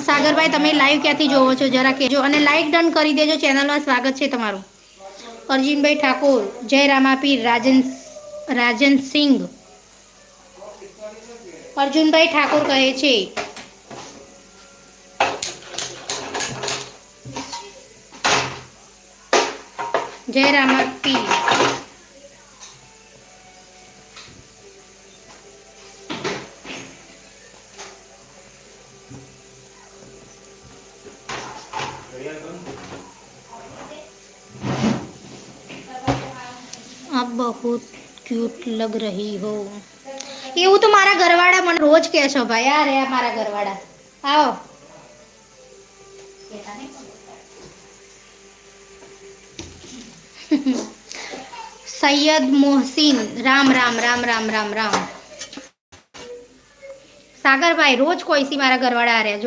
સાગરભાઈ તમે લાઈવ ક્યાંથી જોવો છો જરા કહેજો અને લાઈક ડન કરી દેજો ચેનલમાં સ્વાગત છે તમારું અર્જુનભાઈ ઠાકોર જય રામાપીર રાજન સિંઘ અર્જુનભાઈ ઠાકોર કહે છે જય રામાપીર आप बहुत क्यूट लग रही हो એવું તો મારા ઘરવાળા મને રોજ કહે છો ભાઈ યાર યાર મારા ઘરવાળા આવો સૈયદ મોહસિન રામ રામ રામ રામ રામ રામ સાગરભાઈ રોજ કોઈસી મારા ઘરવાળા આ રહ્યા જો